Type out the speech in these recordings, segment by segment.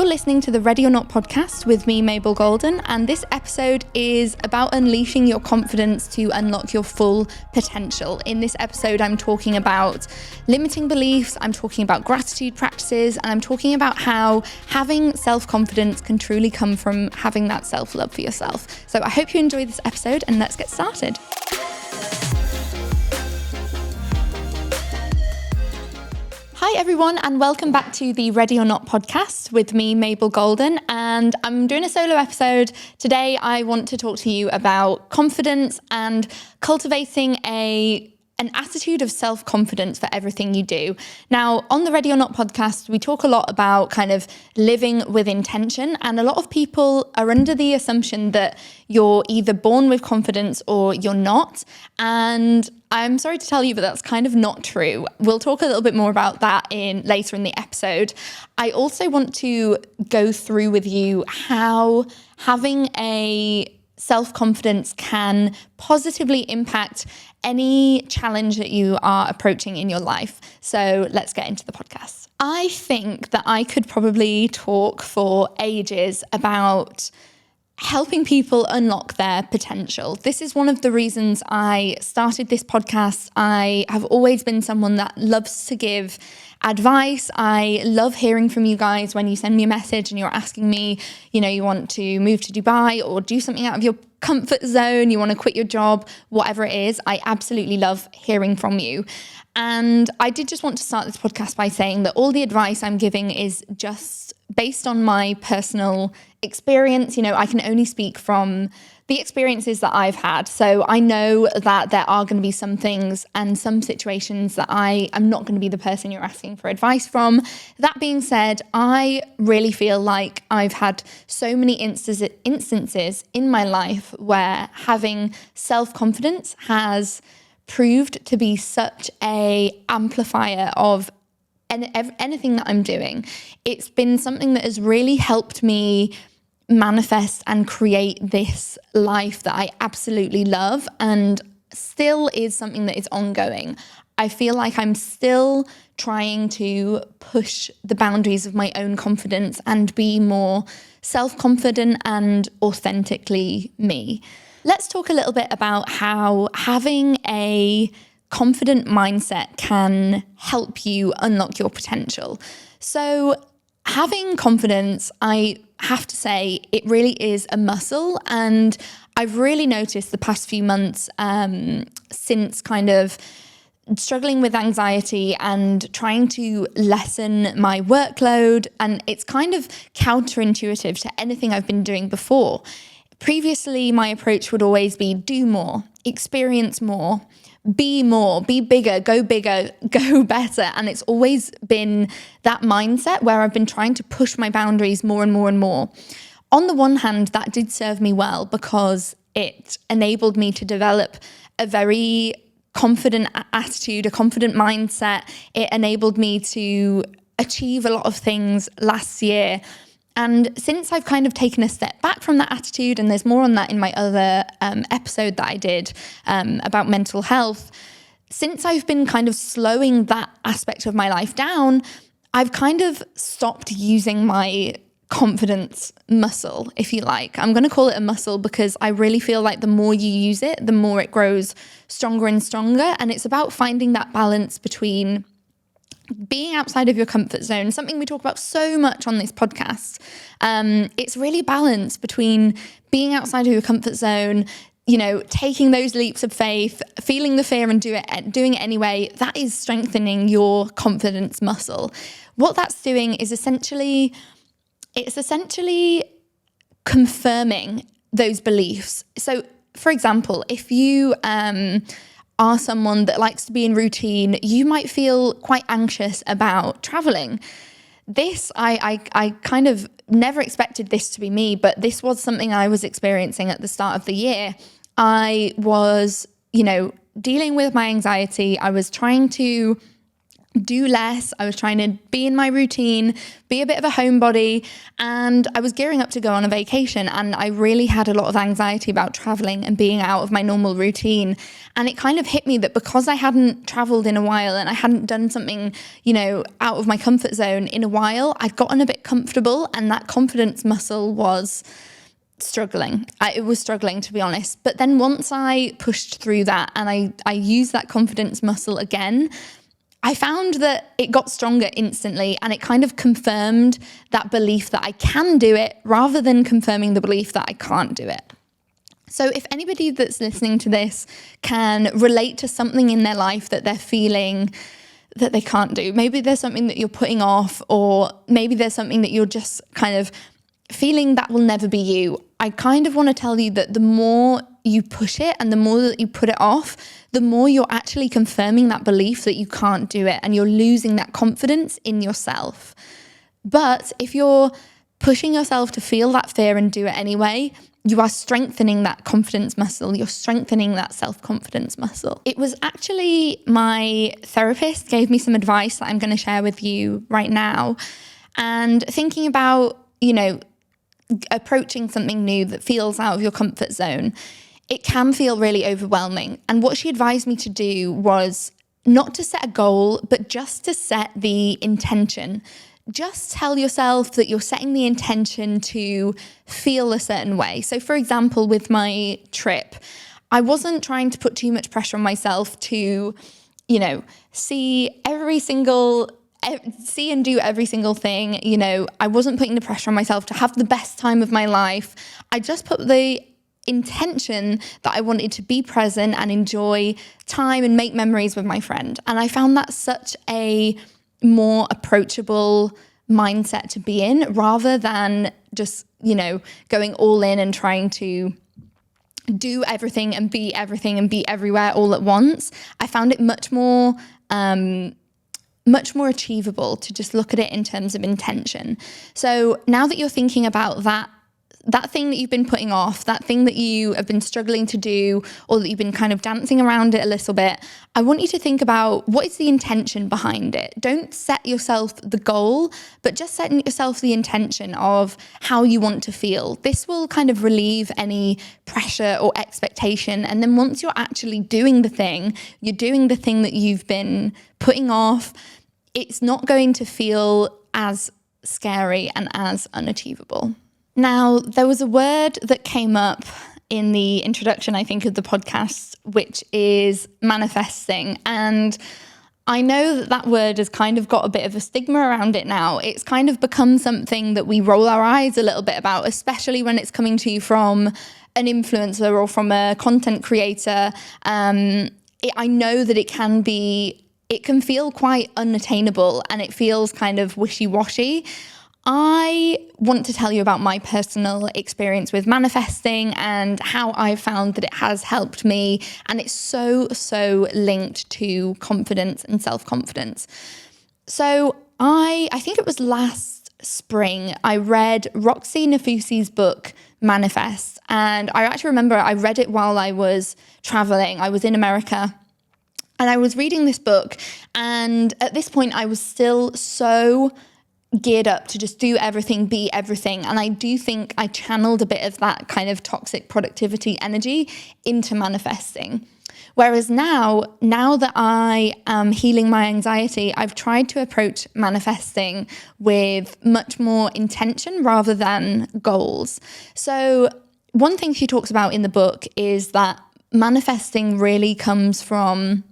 listening to the Ready or Not podcast with me, Mabel Golden, and this episode is about unleashing your confidence to unlock your full potential. In this episode, I'm talking about limiting beliefs, I'm talking about gratitude practices, and I'm talking about how having self-confidence can truly come from having that self-love for yourself. So I hope you enjoy this episode, and let's get started. Hi everyone, and welcome back to the Ready or Not podcast with me, Mabel Golden, and I'm doing a solo episode. Today I want to talk to you about confidence and cultivating an attitude of self-confidence for everything you do. Now, on the Ready or Not podcast, we talk a lot about kind of living with intention, and a lot of people are under the assumption that you're either born with confidence or you're not. And I'm sorry to tell you, but that's kind of not true. We'll talk a little bit more about that later in the episode. I also want to go through with you how having a self-confidence can positively impact any challenge that you are approaching in your life. So let's get into the podcast. I think that I could probably talk for ages about helping people unlock their potential. This is one of the reasons I started this podcast. I have always been someone that loves to give advice. I love hearing from you guys when you send me a message and you're asking me, you want to move to Dubai or do something out of your comfort zone, you want to quit your job, whatever it is. I absolutely love hearing from you. And I did just want to start this podcast by saying that all the advice I'm giving is just based on my personal experience. I can only speak from the experiences that I've had. So I know that there are going to be some things and some situations that I am not going to be the person you're asking for advice from. That being said, I really feel like I've had so many instances in my life where having self-confidence has proved to be such an amplifier of anything that I'm doing. It's been something that has really helped me manifest and create this life that I absolutely love, and still is something that is ongoing. I feel like I'm still trying to push the boundaries of my own confidence and be more self-confident and authentically me. Let's talk a little bit about how having a confident mindset can help you unlock your potential. So having confidence, I have to say, it really is a muscle. And I've really noticed the past few months since kind of struggling with anxiety and trying to lessen my workload. And it's kind of counterintuitive to anything I've been doing before. Previously, my approach would always be do more, experience more, be bigger, go better. And it's always been that mindset where I've been trying to push my boundaries more and more and more. On the one hand, that did serve me well because it enabled me to develop a very confident attitude, a confident mindset. It enabled me to achieve a lot of things last year. And since I've kind of taken a step back from that attitude, and there's more on that in my other episode that I did about mental health, since I've been kind of slowing that aspect of my life down, I've kind of stopped using my confidence muscle, if you like. I'm going to call it a muscle because I really feel like the more you use it, the more it grows stronger and stronger. And it's about finding that balance between being outside of your comfort zone, something we talk about so much on this podcast. It's really balanced between being outside of your comfort zone, taking those leaps of faith, feeling the fear and doing it anyway. That is strengthening your confidence muscle. What that's doing is essentially confirming those beliefs. So, for example, if you are someone that likes to be in routine, you might feel quite anxious about traveling. This, I kind of never expected this to be me, but this was something I was experiencing at the start of the year. I was, dealing with my anxiety. I was trying to do less. I was trying to be in my routine, be a bit of a homebody, and I was gearing up to go on a vacation, and I really had a lot of anxiety about traveling and being out of my normal routine. And it kind of hit me that because I hadn't traveled in a while and I hadn't done something, out of my comfort zone in a while, I'd gotten a bit comfortable, and that confidence muscle was struggling. It was struggling, to be honest. But then once I pushed through that and I used that confidence muscle again, I found that it got stronger instantly, and it kind of confirmed that belief that I can do it rather than confirming the belief that I can't do it. So if anybody that's listening to this can relate to something in their life that they're feeling that they can't do, maybe there's something that you're putting off, or maybe there's something that you're just kind of feeling that will never be you, I kind of want to tell you that the more you push it and the more that you put it off, the more you're actually confirming that belief that you can't do it, and you're losing that confidence in yourself. But if you're pushing yourself to feel that fear and do it anyway, you are strengthening that confidence muscle. You're strengthening that self-confidence muscle. It was actually my therapist gave me some advice that I'm going to share with you right now. And thinking about, approaching something new that feels out of your comfort zone, it can feel really overwhelming. And what she advised me to do was not to set a goal, but just to set the intention. Just tell yourself that you're setting the intention to feel a certain way. So for example, with my trip, I wasn't trying to put too much pressure on myself to, see and do every single thing. I wasn't putting the pressure on myself to have the best time of my life. I just put the intention that I wanted to be present and enjoy time and make memories with my friend. And I found that such a more approachable mindset to be in, rather than just, going all in and trying to do everything and be everywhere all at once. I found it much more achievable to just look at it in terms of intention. So now that you're thinking about that thing that you've been putting off, that thing that you have been struggling to do, or that you've been kind of dancing around it a little bit, I want you to think about what is the intention behind it. Don't set yourself the goal, but just set yourself the intention of how you want to feel. This will kind of relieve any pressure or expectation. And then once you're actually doing the thing, you're doing the thing that you've been putting off, it's not going to feel as scary and as unachievable. Now, there was a word that came up in the introduction, I think, of the podcast, which is manifesting. And I know that word has kind of got a bit of a stigma around it now. It's kind of become something that we roll our eyes a little bit about, especially when it's coming to you from an influencer or from a content creator. I know that it can feel quite unattainable, and it feels kind of wishy-washy. I want to tell you about my personal experience with manifesting and how I've found that it has helped me. And it's so linked to confidence and self-confidence. So I think it was last spring, I read Roxy Nafusi's book, Manifest. And I actually remember I read it while I was traveling. I was in America. And I was reading this book, and at this point I was still so geared up to just do everything, be everything. And I do think I channeled a bit of that kind of toxic productivity energy into manifesting. Whereas now that I am healing my anxiety, I've tried to approach manifesting with much more intention rather than goals. So one thing she talks about in the book is that manifesting really comes from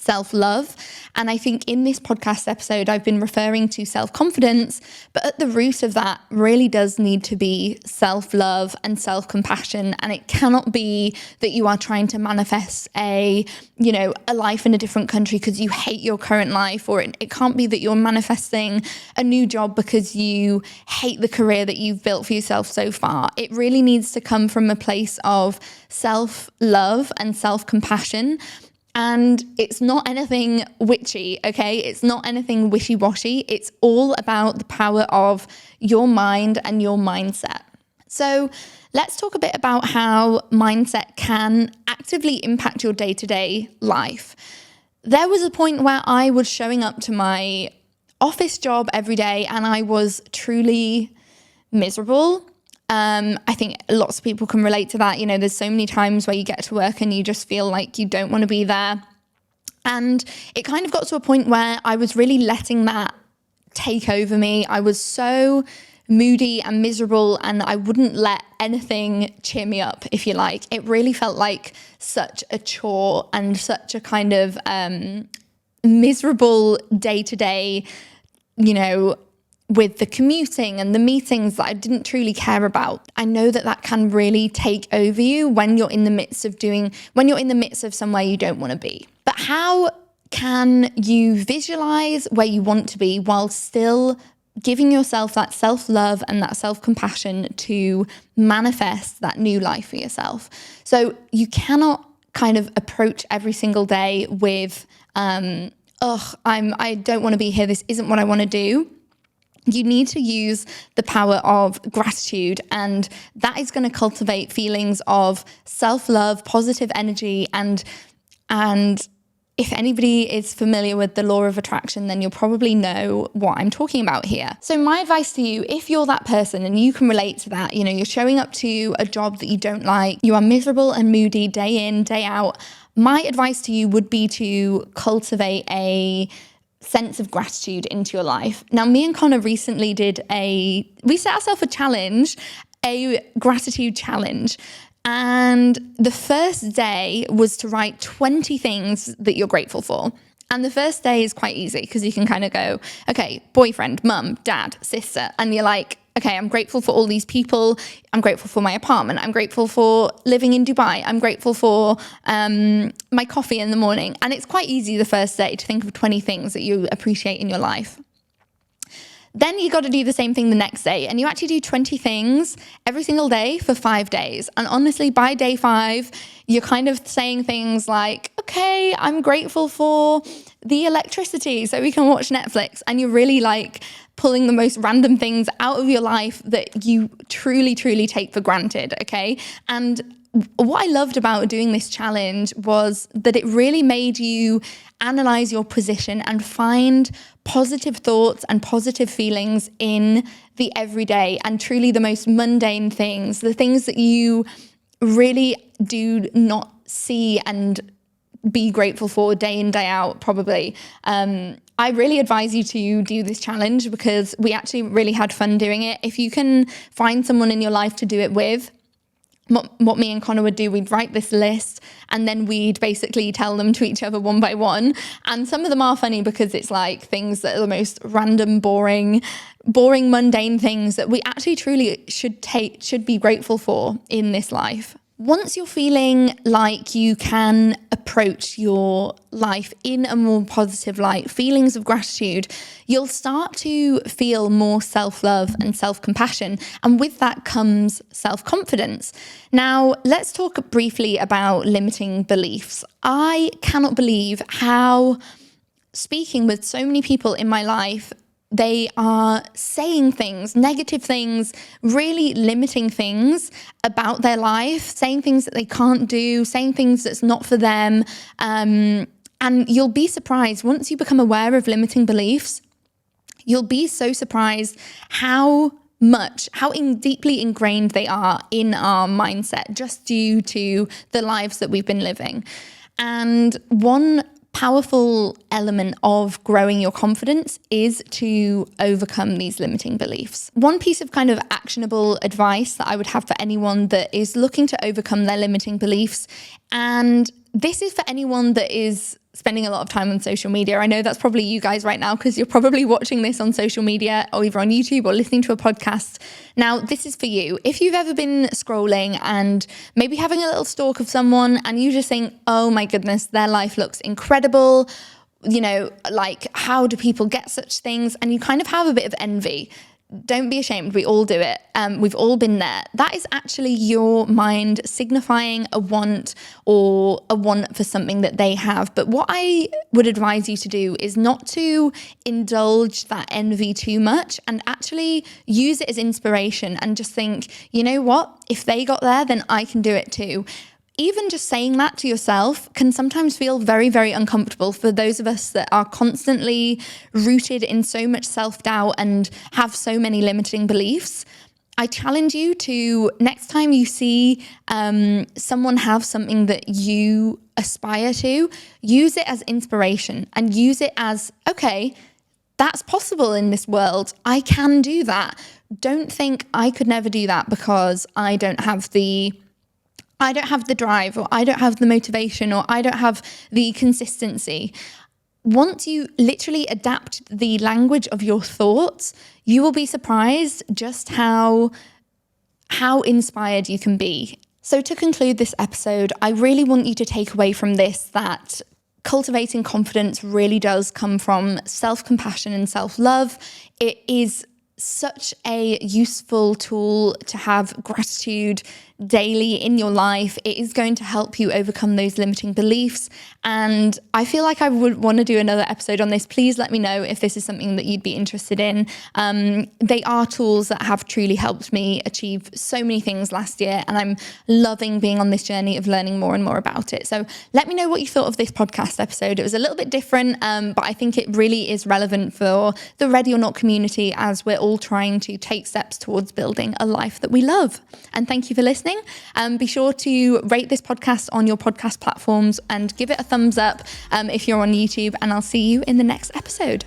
self-love. And I think in this podcast episode, I've been referring to self-confidence, but at the root of that really does need to be self-love and self-compassion. And it cannot be that you are trying to manifest a life in a different country because you hate your current life, or it can't be that you're manifesting a new job because you hate the career that you've built for yourself so far. It really needs to come from a place of self-love and self-compassion. And it's not anything witchy, okay? It's not anything wishy-washy. It's all about the power of your mind and your mindset. So let's talk a bit about how mindset can actively impact your day-to-day life. there was a point where I was showing up to my office job every day and I was truly miserable. I think lots of people can relate to that. You know, there's so many times where you get to work and you just feel like you don't want to be there. And it kind of got to a point where I was really letting that take over me. I was so moody and miserable and I wouldn't let anything cheer me up, if you like. It really felt like such a chore and such a kind of miserable day-to-day, you know, with the commuting and the meetings that I didn't truly care about. I know that that can really take over you when you're in the midst of somewhere you don't want to be. But how can you visualize where you want to be while still giving yourself that self-love and that self-compassion to manifest that new life for yourself? So you cannot kind of approach every single day with, I don't want to be here. This isn't what I want to do. You need to use the power of gratitude, and that is going to cultivate feelings of self-love, positive energy, and if anybody is familiar with the law of attraction, then you'll probably know what I'm talking about here. So my advice to you, if you're that person and you can relate to that, you know, you're showing up to a job that you don't like, you are miserable and moody day in, day out, my advice to you would be to cultivate a sense of gratitude into your life. Now, me and Connor recently we set ourselves a challenge, a gratitude challenge. And the first day was to write 20 things that you're grateful for. And the first day is quite easy because you can kind of go, okay, boyfriend, mum, dad, sister. And you're like, okay, I'm grateful for all these people. I'm grateful for my apartment. I'm grateful for living in Dubai. I'm grateful for my coffee in the morning. And it's quite easy the first day to think of 20 things that you appreciate in your life. Then you got to do the same thing the next day, and you actually do 20 things every single day for 5 days. And honestly, by day 5, you're kind of saying things like, okay, I'm grateful for the electricity so we can watch Netflix. And you're really like pulling the most random things out of your life that you truly, truly take for granted, okay? And what I loved about doing this challenge was that it really made you analyze your position and find positive thoughts and positive feelings in the everyday and truly the most mundane things, the things that you really do not see and be grateful for day in, day out, probably. I really advise you to do this challenge because we actually really had fun doing it. If you can find someone in your life to do it with, what me and Connor would do, we'd write this list and then we'd basically tell them to each other one by one. And some of them are funny because it's like things that are the most random, boring, mundane things that we actually truly should be grateful for in this life. Once you're feeling like you can approach your life in a more positive light, feelings of gratitude, you'll start to feel more self-love and self-compassion. And with that comes self-confidence. Now, let's talk briefly about limiting beliefs. I cannot believe how, speaking with so many people in my life, they are saying things, negative things, really limiting things about their life, saying things that they can't do, saying things that's not for them. And you'll be surprised once you become aware of limiting beliefs, you'll be so surprised how deeply ingrained they are in our mindset just due to the lives that we've been living. And one powerful element of growing your confidence is to overcome these limiting beliefs. One piece of kind of actionable advice that I would have for anyone that is looking to overcome their limiting beliefs, and this is for anyone that is spending a lot of time on social media. I know that's probably you guys right now because you're probably watching this on social media or either on YouTube or listening to a podcast. Now, this is for you. If you've ever been scrolling and maybe having a little stalk of someone and you just think, oh my goodness, their life looks incredible. You know, like, how do people get such things? And you kind of have a bit of envy. Don't be ashamed. We all do it. We've all been there. That is actually your mind signifying a want or a want for something that they have. But what I would advise you to do is not to indulge that envy too much and actually use it as inspiration and just think, you know what? If they got there, then I can do it too. even just saying that to yourself can sometimes feel very, very uncomfortable for those of us that are constantly rooted in so much self-doubt and have so many limiting beliefs. I challenge you to, next time you see someone have something that you aspire to, use it as inspiration and use it as, okay, that's possible in this world. I can do that. Don't think I could never do that because I don't have the drive, or I don't have the motivation, or I don't have the consistency. Once you literally adapt the language of your thoughts, you will be surprised just how inspired you can be. So to conclude this episode, I really want you to take away from this that cultivating confidence really does come from self-compassion and self-love. It is such a useful tool to have gratitude daily in your life. It is going to help you overcome those limiting beliefs. And I feel like I would want to do another episode on this. Please let me know if this is something that you'd be interested in. They are tools that have truly helped me achieve so many things last year. And I'm loving being on this journey of learning more and more about it. So let me know what you thought of this podcast episode. It was a little bit different, but I think it really is relevant for the Ready or Not community as we're all trying to take steps towards building a life that we love. And thank you for listening. Be sure to rate this podcast on your podcast platforms and give it a thumbs up if you're on YouTube, and I'll see you in the next episode.